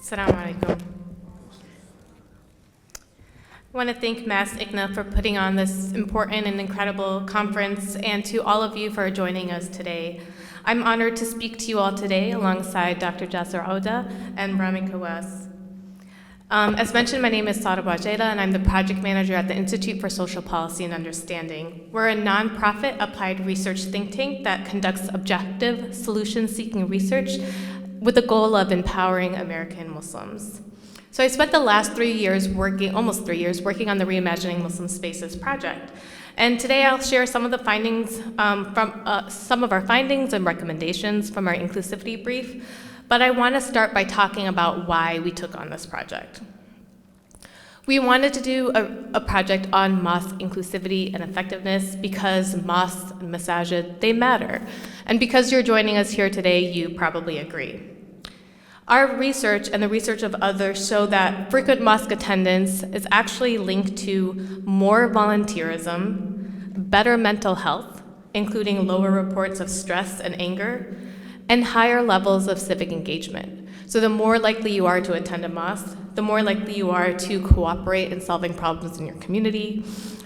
Assalamu alaikum. I want to thank MAS-ICNA for putting on this important and incredible conference, and to all of you for joining us today. I'm honored to speak to you all today alongside Dr. Jasser Auda and Rami Kawas. As mentioned, my name is Sarrah Buageila, and I'm the project manager at the Institute for Social Policy and Understanding. We're a nonprofit applied research think tank that conducts objective, solution-seeking research with the goal of empowering American Muslims. So I spent the last almost 3 years, working on the Reimagining Muslim Spaces project. And today I'll share some of the findings some of our findings and recommendations from our inclusivity brief. But I want to start by talking about why we took on this project. We wanted to do a project on mosque inclusivity and effectiveness because mosques and masajid, they matter. And because you're joining us here today, you probably agree. Our research and the research of others show that frequent mosque attendance is actually linked to more volunteerism, better mental health, including lower reports of stress and anger, and higher levels of civic engagement. So the more likely you are to attend a mosque, the more likely you are to cooperate in solving problems in your community,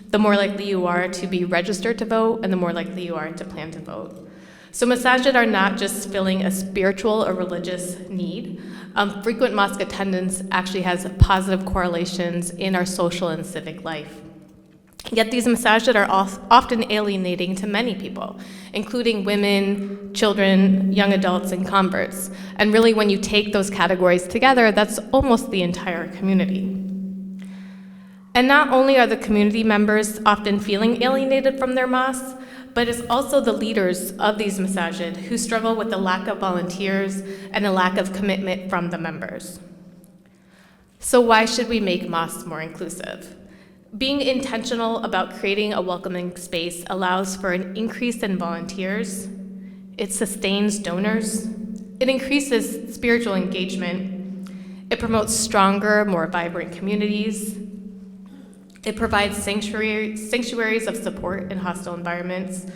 the more likely you are to be registered to vote, and the more likely you are to plan to vote. So masajid are not just filling a spiritual or religious need. Frequent mosque attendance actually has positive correlations in our social and civic life. Yet these masajid are often alienating to many people, including women, children, young adults, and converts. And really, when you take those categories together, that's almost the entire community. And not only are the community members often feeling alienated from their mosques, but it's also the leaders of these masajid who struggle with the lack of volunteers and a lack of commitment from the members. So why should we make mosques more inclusive? Being intentional about creating a welcoming space allows for an increase in volunteers, it sustains donors, it increases spiritual engagement, it promotes stronger, more vibrant communities, it provides sanctuaries of support in hostile environments,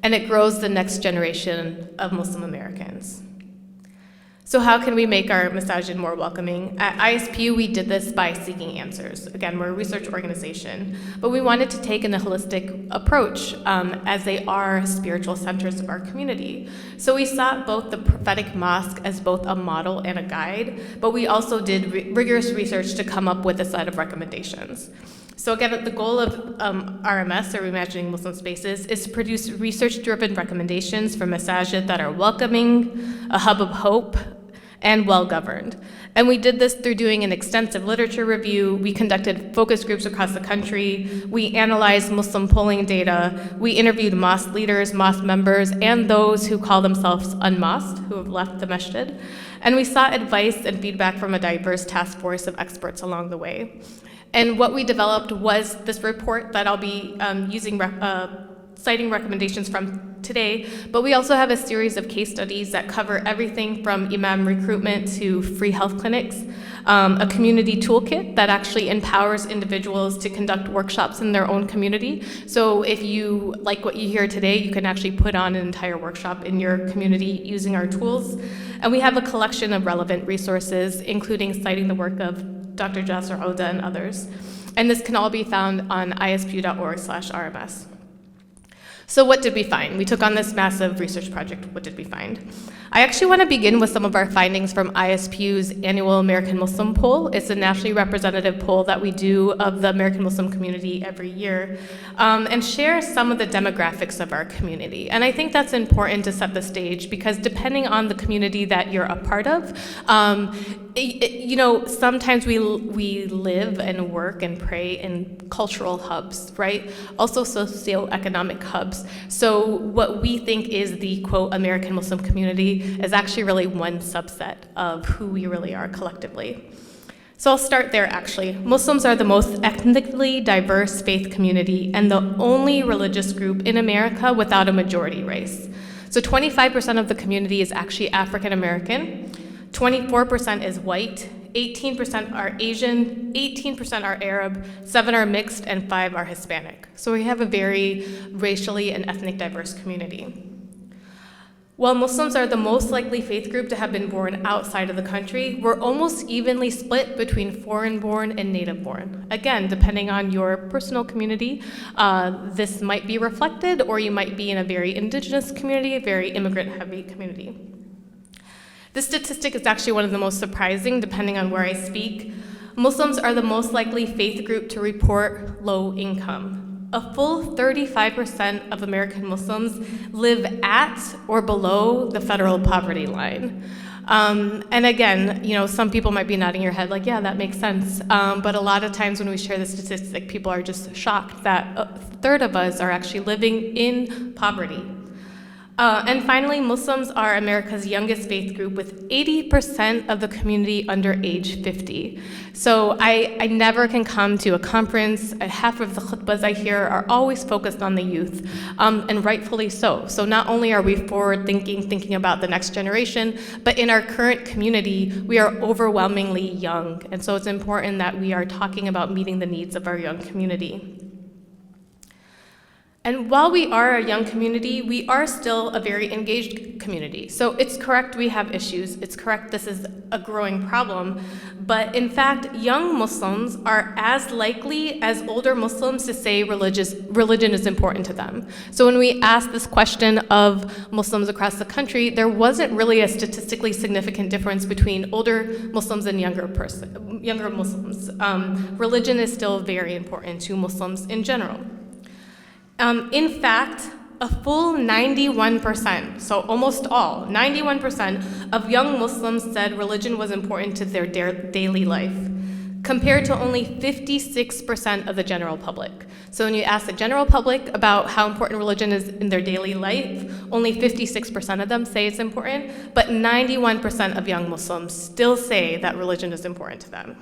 and it grows the next generation of Muslim Americans. So how can we make our masajid more welcoming? At ISPU, we did this by seeking answers. Again, we're a research organization, but we wanted to take a holistic approach as they are spiritual centers of our community. So we sought both the prophetic mosque as both a model and a guide, but we also did rigorous research to come up with a set of recommendations. So again, the goal of RMS, or Reimagining Muslim Spaces, is to produce research-driven recommendations for masajid that are welcoming, a hub of hope, and well-governed. And we did this through doing an extensive literature review. We conducted focus groups across the country. We analyzed Muslim polling data. We interviewed mosque leaders, mosque members, and those who call themselves unmosqued, who have left the masjid. And we sought advice and feedback from a diverse task force of experts along the way. And what we developed was this report that I'll be citing recommendations from today, but we also have a series of case studies that cover everything from imam recruitment to free health clinics, a community toolkit that actually empowers individuals to conduct workshops in their own community. So if you like what you hear today, you can actually put on an entire workshop in your community using our tools. And we have a collection of relevant resources, including citing the work of Dr. Jasser Auda and others. And this can all be found on ispu.org/RMS. So what did we find? We took on this massive research project. What did we find? I actually want to begin with some of our findings from ISPU's annual American Muslim poll. It's a nationally representative poll that we do of the American Muslim community every year, and share some of the demographics of our community. And I think that's important to set the stage because depending on the community that you're a part of, sometimes we live and work and pray in cultural hubs, right? Also socioeconomic hubs. So what we think is the, quote, American Muslim community is actually really one subset of who we really are collectively. So I'll start there, actually. Muslims are the most ethnically diverse faith community and the only religious group in America without a majority race. So 25% of the community is actually African American, 24% is white, 18% are Asian, 18% are Arab, 7 are mixed, and 5 are Hispanic. So we have a very racially and ethnic diverse community. While Muslims are the most likely faith group to have been born outside of the country, we're almost evenly split between foreign-born and native-born. Again, depending on your personal community, this might be reflected, or you might be in a very indigenous community, a very immigrant-heavy community. This statistic is actually one of the most surprising, depending on where I speak. Muslims are the most likely faith group to report low income. A full 35% of American Muslims live at or below the federal poverty line. And again, some people might be nodding your head like, yeah, that makes sense. But a lot of times when we share the statistic, people are just shocked that a third of us are actually living in poverty. And finally, Muslims are America's youngest faith group, with 80% of the community under age 50. So I never can come to a conference. Half of the khutbahs I hear are always focused on the youth, and rightfully so. So not only are we thinking about the next generation, but in our current community, we are overwhelmingly young. And so it's important that we are talking about meeting the needs of our young community. And while we are a young community, we are still a very engaged community. So it's correct we have issues. It's correct this is a growing problem. But in fact, young Muslims are as likely as older Muslims to say religion is important to them. So when we asked this question of Muslims across the country, there wasn't really a statistically significant difference between older Muslims and younger Muslims. Religion is still very important to Muslims in general. In fact, a full 91%, so almost all, 91% of young Muslims said religion was important to their daily life, compared to only 56% of the general public. So when you ask the general public about how important religion is in their daily life, only 56% of them say it's important, but 91% of young Muslims still say that religion is important to them.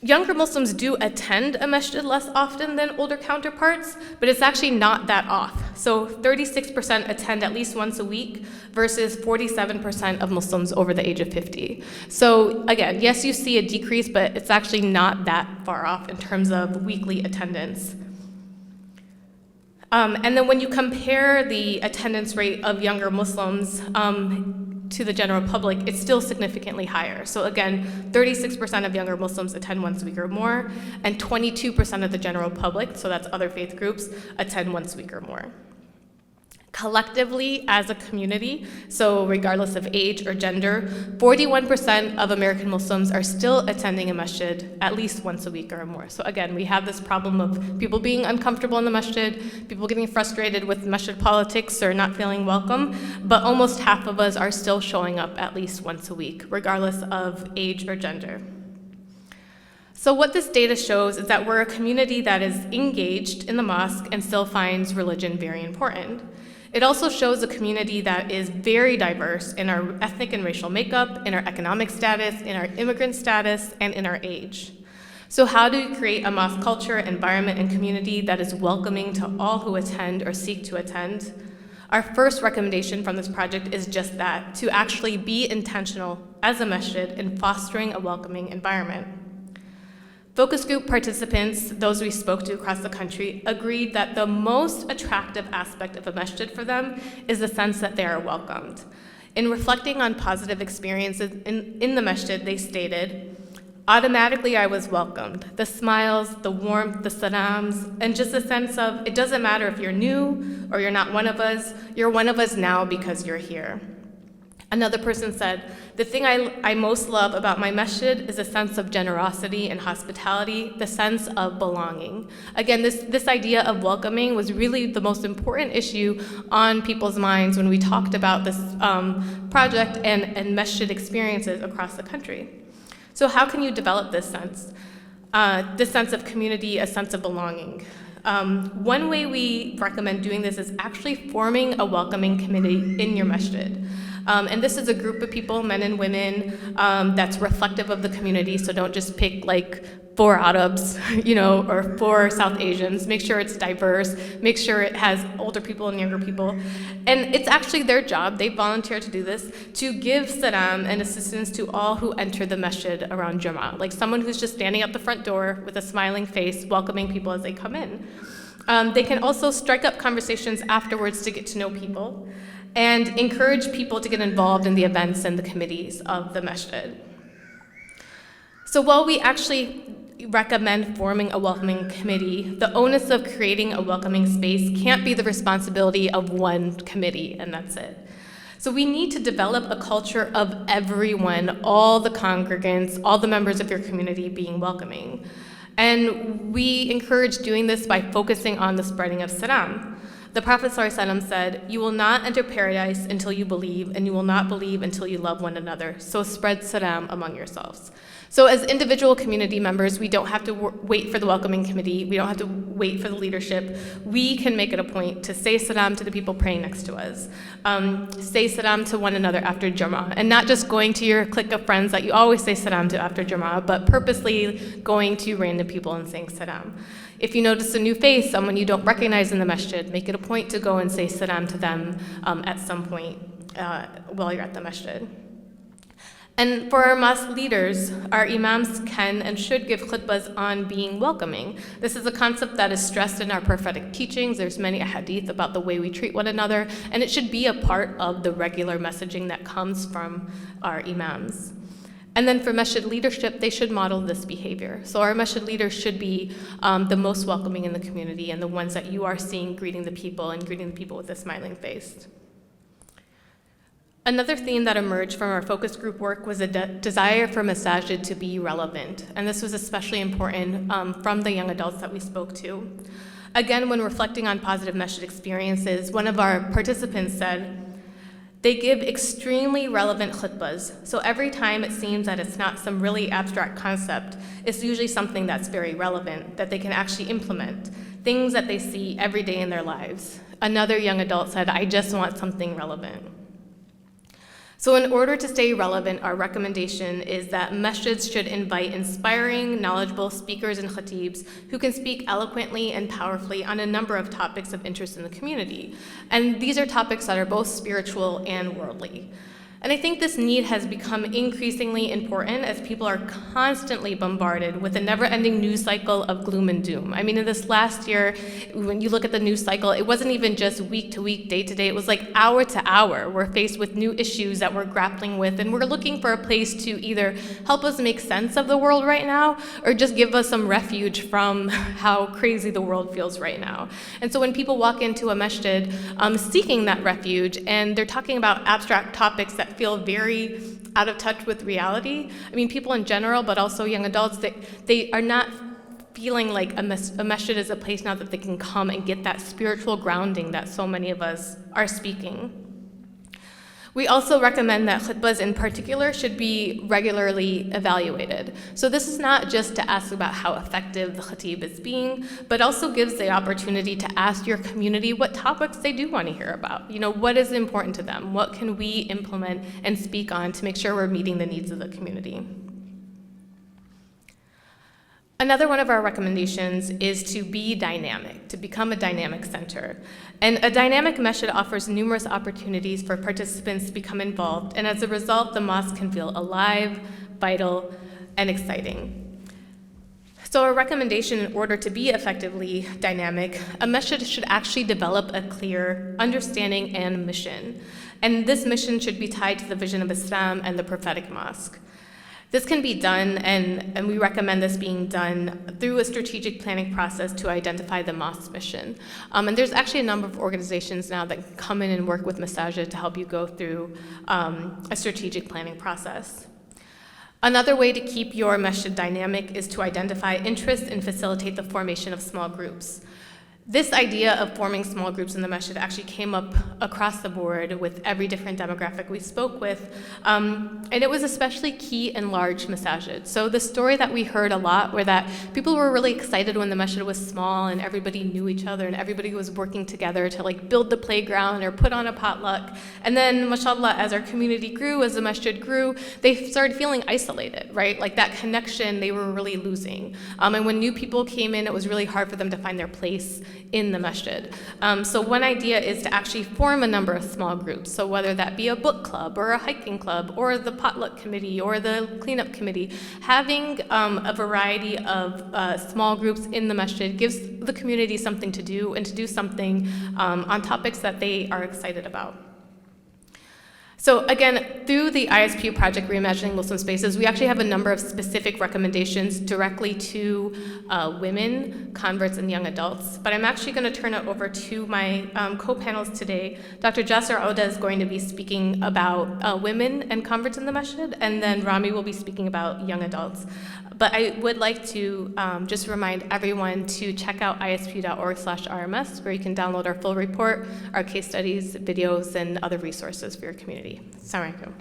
Younger Muslims do attend a masjid less often than older counterparts, but it's actually not that off. So 36% attend at least once a week versus 47% of Muslims over the age of 50. So again, yes, you see a decrease, but it's actually not that far off in terms of weekly attendance. And then when you compare the attendance rate of younger Muslims to the general public, it's still significantly higher. So again, 36% of younger Muslims attend once a week or more, and 22% of the general public, so that's other faith groups, attend once a week or more. Collectively, as a community, so regardless of age or gender, 41% of American Muslims are still attending a masjid at least once a week or more. So again, we have this problem of people being uncomfortable in the masjid, people getting frustrated with masjid politics or not feeling welcome, but almost half of us are still showing up at least once a week, regardless of age or gender. So what this data shows is that we're a community that is engaged in the mosque and still finds religion very important. It also shows a community that is very diverse in our ethnic and racial makeup, in our economic status, in our immigrant status, and in our age. So how do we create a mosque culture, environment, and community that is welcoming to all who attend or seek to attend? Our first recommendation from this project is just that, to actually be intentional as a masjid in fostering a welcoming environment. Focus group participants, those we spoke to across the country, agreed that the most attractive aspect of a masjid for them is the sense that they are welcomed. In reflecting on positive experiences in the masjid, they stated, automatically I was welcomed. The smiles, the warmth, the salams, and just a sense of, it doesn't matter if you're new or you're not one of us, you're one of us now because you're here. Another person said, the thing I most love about my masjid is a sense of generosity and hospitality, the sense of belonging. Again, this idea of welcoming was really the most important issue on people's minds when we talked about this project and masjid experiences across the country. So how can you develop this sense of community, a sense of belonging? One way we recommend doing this is actually forming a welcoming committee in your masjid. And this is a group of people, men and women, that's reflective of the community, so don't just pick like 4 Arabs, or 4 South Asians. Make sure it's diverse, make sure it has older people and younger people. And it's actually their job, they volunteer to do this, to give salam and assistance to all who enter the masjid around Jummah, like someone who's just standing at the front door with a smiling face, welcoming people as they come in. They can also strike up conversations afterwards to get to know people and encourage people to get involved in the events and the committees of the masjid. So while we actually recommend forming a welcoming committee, the onus of creating a welcoming space can't be the responsibility of one committee, and that's it. So we need to develop a culture of everyone, all the congregants, all the members of your community being welcoming. And we encourage doing this by focusing on the spreading of salam. The Prophet ﷺ said, "You will not enter paradise until you believe, and you will not believe until you love one another. So spread salam among yourselves." So as individual community members, we don't have to wait for the welcoming committee. We don't have to wait for the leadership. We can make it a point to say salam to the people praying next to us. Say salam to one another after Jum'ah, and not just going to your clique of friends that you always say salam to after Jum'ah, but purposely going to random people and saying salam. If you notice a new face, someone you don't recognize in the masjid, make it a point to go and say salam to them at some point while you're at the masjid. And for our mosque leaders, our imams can and should give khutbahs on being welcoming. This is a concept that is stressed in our prophetic teachings. There's many hadith about the way we treat one another, and it should be a part of the regular messaging that comes from our imams. And then for masjid leadership, they should model this behavior. So our masjid leaders should be the most welcoming in the community and the ones that you are seeing greeting the people and greeting the people with a smiling face. Another theme that emerged from our focus group work was a desire for masajid to be relevant, and this was especially important from the young adults that we spoke to. Again, when reflecting on positive masjid experiences, one of our participants said, "They give extremely relevant khutbahs, so every time it seems that it's not some really abstract concept, it's usually something that's very relevant, that they can actually implement, things that they see every day in their lives." Another young adult said, "I just want something relevant." So in order to stay relevant, our recommendation is that masjids should invite inspiring, knowledgeable speakers and khatibs who can speak eloquently and powerfully on a number of topics of interest in the community. And these are topics that are both spiritual and worldly. And I think this need has become increasingly important as people are constantly bombarded with a never-ending news cycle of gloom and doom. I mean, in this last year, when you look at the news cycle, it wasn't even just week to week, day to day, it was like hour to hour. We're faced with new issues that we're grappling with, and we're looking for a place to either help us make sense of the world right now, or just give us some refuge from how crazy the world feels right now. And so when people walk into a masjid seeking that refuge, and they're talking about abstract topics that feel very out of touch with reality. I mean, people in general, but also young adults, they are not feeling like a masjid is a place now that they can come and get that spiritual grounding that so many of us are speaking. We also recommend that khutbahs in particular should be regularly evaluated. So this is not just to ask about how effective the khatib is being, but also gives the opportunity to ask your community what topics they do want to hear about. You know, what is important to them? What can we implement and speak on to make sure we're meeting the needs of the community? Another one of our recommendations is to be dynamic, to become a dynamic center. And a dynamic masjid offers numerous opportunities for participants to become involved, and as a result, the mosque can feel alive, vital, and exciting. So our recommendation, in order to be effectively dynamic, a masjid should actually develop a clear understanding and mission. And this mission should be tied to the vision of Islam and the prophetic mosque. This can be done, and we recommend this being done through a strategic planning process to identify the mosque's mission. And there's actually a number of organizations now that come in and work with masajid to help you go through a strategic planning process. Another way to keep your masjid dynamic is to identify interest and facilitate the formation of small groups. This idea of forming small groups in the masjid actually came up across the board with every different demographic we spoke with, and it was especially key in large masajid. So the story that we heard a lot were that people were really excited when the masjid was small and everybody knew each other and everybody was working together to like build the playground or put on a potluck. And then, mashallah, as our community grew, as the masjid grew, they started feeling isolated, right? Like that connection they were really losing. And when new people came in, it was really hard for them to find their place in the masjid. So one idea is to actually form a number of small groups. So whether that be a book club or a hiking club or the potluck committee or the cleanup committee, having a variety of small groups in the masjid gives the community something to do and to do something on topics that they are excited about. So again, through the ISPU project Reimagining Muslim Spaces, we actually have a number of specific recommendations directly to women, converts, and young adults. But I'm actually going to turn it over to my co-panelists today. Dr. Jasser Auda is going to be speaking about women and converts in the masjid, and then Rami will be speaking about young adults. But I would like to just remind everyone to check out ispu.org/RMS, where you can download our full report, our case studies, videos, and other resources for your community. Assalamu alaikum.